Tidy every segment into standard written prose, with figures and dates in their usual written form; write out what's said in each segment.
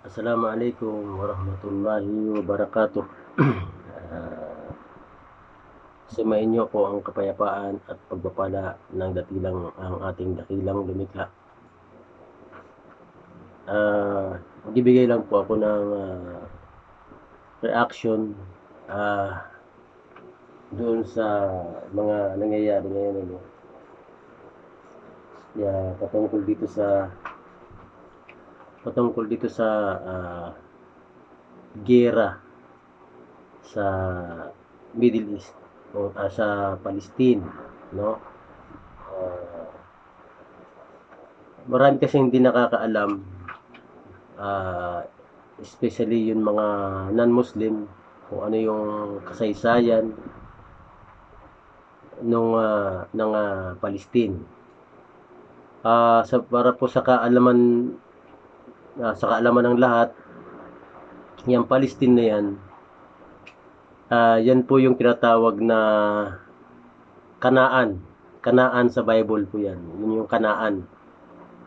Assalamualaikum warahmatullahi wabarakatuh. Ah, Sumain niyo po ang kapayapaan at pagpapala ng dakilang ang ating dakilang lumikha. Magbibigay lang po ako ng reaction ah, doon sa mga nangyayari ngayon, ano, patungkol dito sa giyera sa Middle East o sa Palestine, no? Ah, Marami kasi hindi nakakaalam, ah, especially yung mga non-Muslim, kung ano yung kasaysayan ng Palestine. Para po sa kaalaman ng lahat, yung Palestine na yan, yan po yung tinatawag na Kanaan. Kanaan sa Bible po yan. Yun yung Kanaan.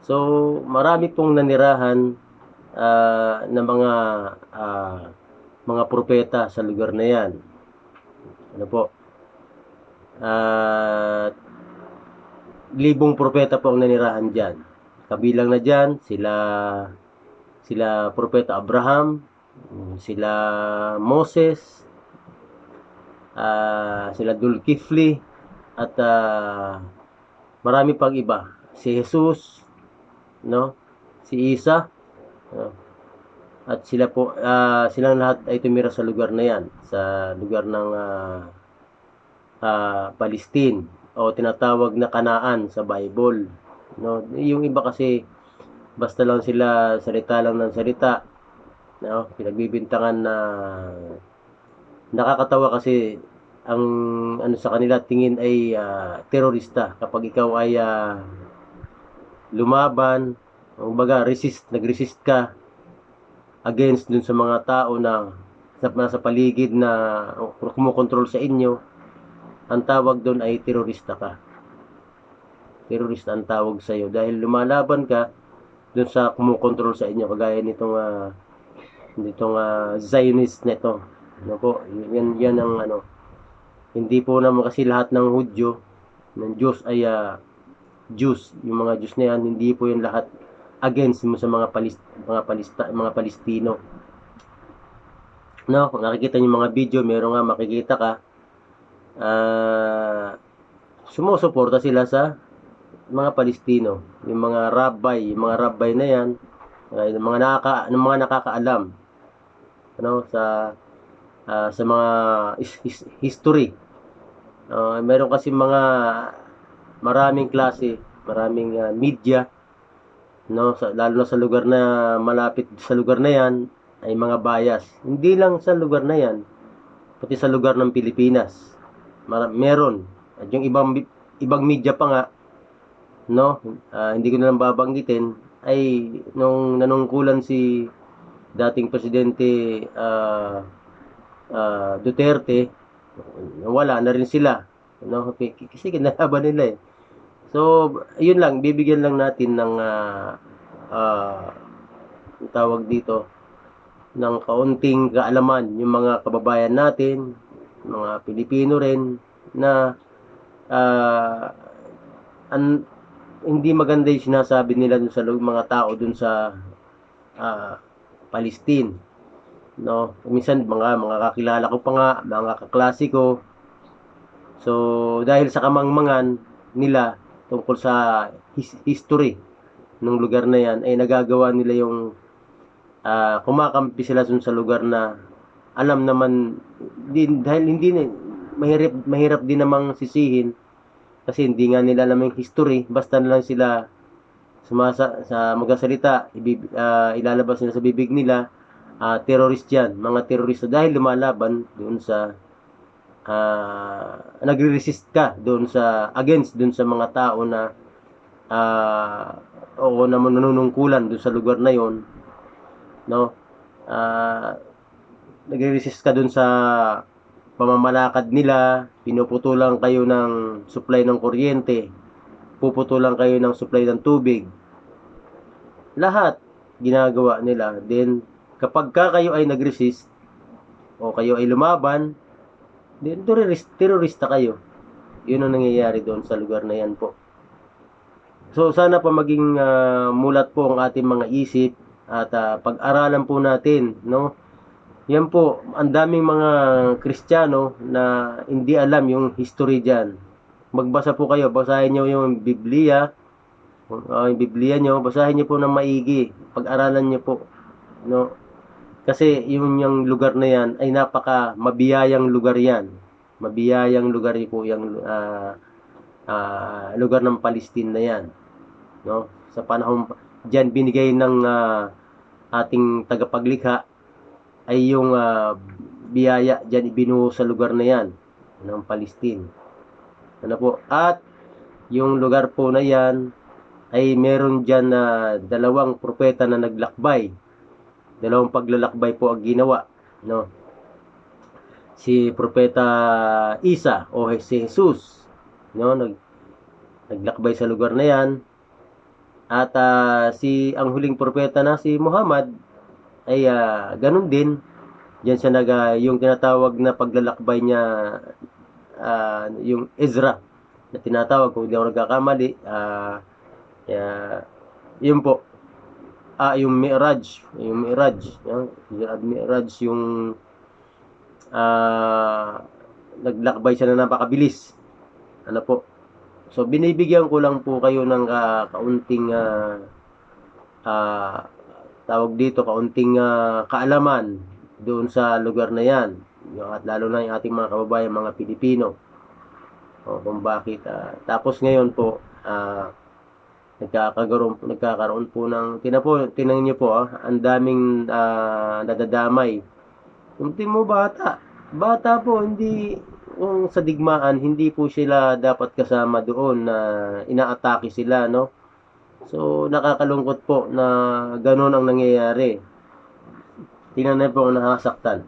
So, marami pong nanirahan na mga propeta sa lugar na yan. Ano po? Libong propeta po ang nanirahan dyan. Kabilang na dyan, sila propeta Abraham, sila Moses, sila Dulkifli, at marami pang iba. Si Jesus, no? Si Isa, no? At silang lahat ay tumira sa lugar na yan, sa lugar ng Palestine o tinatawag na Kanaan sa Bible, no? Yung iba kasi basta lang sila salita lang ng salita, no? Pinagbibintangan na nakakatawa kasi ang ano sa kanila tingin ay terorista kapag ikaw ay lumaban, kumbaga nag-resist ka against dun sa mga tao na nasa paligid na kumokontrol sa inyo. Ang tawag doon ay terorista ka. Terorista ang tawag sa iyo dahil lumalaban ka doon sa kumokontrol sa inyo, kagaya nitong Zionist nito. Ano po, yan ang ano. Hindi po naman kasi lahat ng Hudyo ng Diyos ay Jews. Yung mga Jews na yan, hindi po yung lahat against mo sa mga Palestino. No, kung nakikita niyo mga video, meron nga makikita ka sumusuporta sila sa mga Palestino, yung mga rabbi na yan, yung mga nakakaalam ano sa mga history. Meron kasi maraming klase, maraming media, no, lalo na sa lugar na malapit sa lugar na yan ay mga bias. Hindi lang sa lugar na yan, pati sa lugar ng Pilipinas. Meron. At yung ibang media pa nga, no, hindi ko na lang babanggitin, ay nung nanungkulan si dating presidente Duterte, wala na rin sila, no, kasi kinalaban nila eh. So, yun lang, bibigyan lang natin ng tawag dito, ng kaunting kaalaman yung mga kababayan natin, mga Pilipino rin, na uh, hindi maganda yung sinasabi nila dun sa mga tao dun sa Palestine, no? Minsan mga kakilala ko pa nga, mga kaklase ko. So dahil sa kamangmangan nila tungkol sa history ng lugar na yan, ay nagagawa nila yung kumakampi sila dun sa lugar na alam naman dahil hindi mahirap din namang sisihin kasi hindi nga nila alam yung history, basta na lang sila sa magsasalita, ilalabas nila sa bibig nila, terrorist yan, mga terorista dahil lumalaban doon sa nagre-resist ka doon sa against doon sa mga tao na o na nanunungkulan doon sa lugar na yon, no? Nagre-resist ka doon sa pamamalakad nila, pinuputulan kayo ng supply ng kuryente, puputulan kayo ng supply ng tubig. Lahat. ginagawa nila. Then, kapag kayo ay nag-resist, o kayo ay lumaban, then terorista kayo. Yun ang nangyayari doon sa lugar na yan po. So, sana pa maging mulat po ang ating mga isip at pag-aralan po natin, no? Yan po, ang daming mga Kristiyano na hindi alam yung history dyan. Magbasa po kayo, basahin nyo yung Biblia, yung Biblia nyo, basahin nyo po ng maigi, pag-aralan nyo po, no? Kasi yung lugar na yan ay napaka mabiyayang lugar yan. Mabiyayang lugar po yung lugar ng Palestine na yan, no? Sa panahon diyan binigay ng ating tagapaglikha ay yung biyaya diyan ibinuo sa lugar na yan ng Palestine. Ano po? At yung lugar po na yan ay meron diyan na dalawang propeta na naglakbay. Dalawang paglalakbay po ang ginawa, no? Si Propeta Isa o si Jesus, no? Naglakbay sa lugar na yan. At ang huling propeta na si Muhammad ay ganun din. Diyan siya yung tinatawag na paglalakbay niya, yung Ezra na tinatawag, kung hindi ako nagkakamali, yun po, yung Mi'raj, yung naglakbay siya na napakabilis. Ano po? So, binibigyan ko lang po kayo ng kaunting tawag dito, kaunting kaalaman doon sa lugar na yan. At lalo na yung ating mga kababayan, mga Pilipino. O, kung bakit. Tapos ngayon po, nagkakaroon po ng, tinan niyo po, ang daming nadadamay. Yung mo bata po, hindi, kung sa digmaan, hindi po sila dapat kasama doon na inaatake sila, no? So, nakakalungkot po na ganun ang nangyayari. Tingnan na po ang nakasaktan.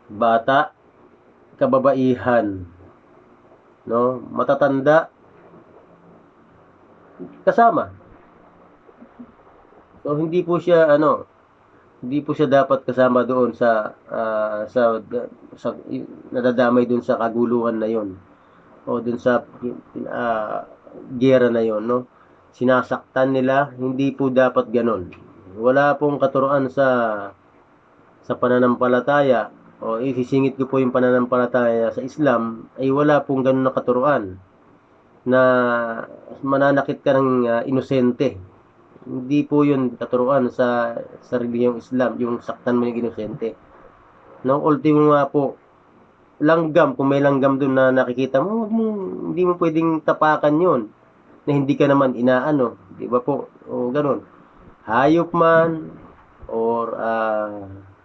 Bata, kababaihan, no? Matatanda, kasama. So, hindi po siya dapat kasama doon sa nadadamay doon sa kaguluhan na yon, o doon sa giyera na yon, no? Sinasaktan nila, hindi po dapat ganon. Wala pong katuruan sa pananampalataya, o isisingit ko po yung pananampalataya sa Islam, ay wala pong ganon na katuruan na mananakit ka ng inosente. Hindi po yun katuruan sa relihiyong Islam, yung saktan mo yung inosente. No, ultimo nga po, langgam, kung may langgam doon na nakikita mo, hindi mo pwedeng tapakan yun na hindi ka naman inaano, di ba po? O ganun. Hayop man or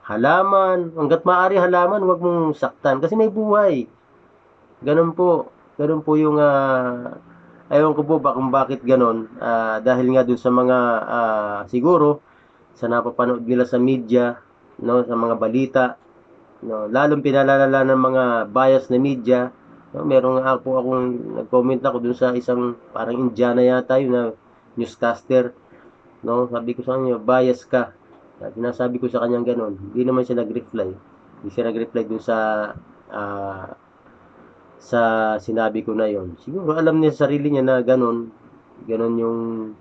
halaman, hangga't maaari halaman, huwag mong saktan kasi may buhay. Ganun po yung ayaw ko po kung bakit ganon. Dahil nga dun sa mga siguro sa napapanood nila sa media, no, sa mga balita, no, lalong pinalalala ng mga bias na media, no. Meron nga po akong nag-comment ako dun sa isang parang Indiana yata yun na newscaster, no. Sabi ko sa kanya, bias ka. Sinasabi ko sa kanya ganon. Hindi naman siya nag-reply. Hindi siya nag-reply dun sa sinabi ko na yon. Siguro alam niya sa sarili niya na ganon yung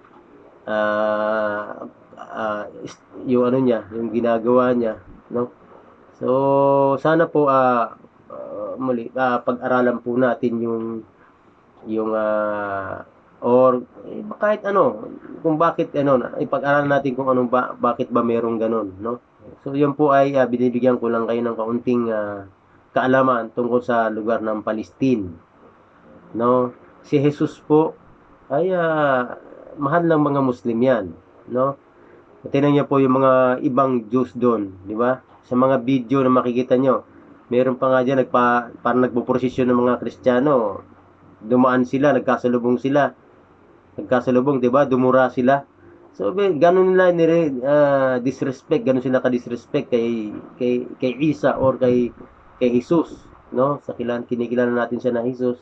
yung ano niya, yung ginagawa niya, no? So sana po muli pag-aralan po natin yung or kahit kung bakit ipag-aralan natin kung bakit ba merong ganon, no? So yun po ay binibigyan ko lang kayo ng kaunting kaalaman tungkol sa lugar ng Palestine, no? Si Jesus po ay mahal ng mga Muslim yan, no? Tingnan niyo po yung mga ibang Jews doon, di ba? Sa mga video na makikita nyo, meron pa nga dyan parang nagpo-prosesyon ng mga Kristiyano, dumaan sila, nagkasalubong, di ba? Dumura sila. So ganun nila disrespect, ganun sila ka-disrespect kay Isa or kay Jesus, no? Kinikilala natin siya na Jesus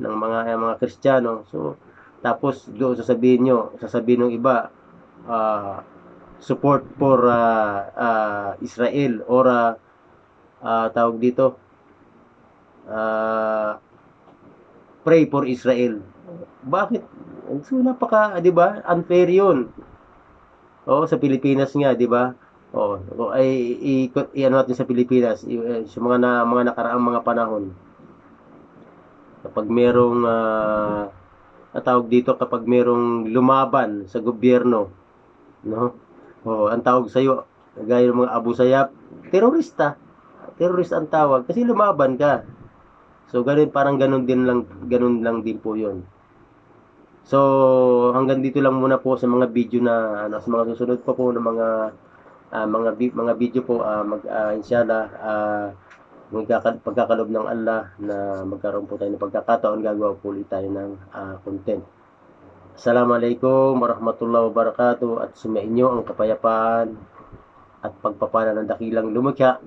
ng mga Kristiyano. So tapos doon sasabihin ng iba, support for Israel or tawag dito, pray for Israel. Bakit? So napaka, 'di ba? Unfair 'yun. Oo, sa Pilipinas nga, 'di ba? Oo, ay i-ano natin sa Pilipinas, sa mga nakaraang mga panahon. Kapag merong tawag dito, kapag merong lumaban sa gobyerno, no? Oh, ang tawag sa iyo, gaya ng mga Abu Sayyaf, terorista. Terorist ang tawag kasi lumaban ka. So ganun, parang ganun lang din po 'yon. So hanggang dito lang muna po sa mga video na sa mga susunod pa po ng mga video po, inshallah, pagkakalob ng Allah na magkaroon po tayo ng pagkakataon, gagawa po ulit tayo ng content. Assalamualaikum warahmatullahi wabarakatuh, at sumainyo ang kapayapaan at pagpapala ng dakilang lumikha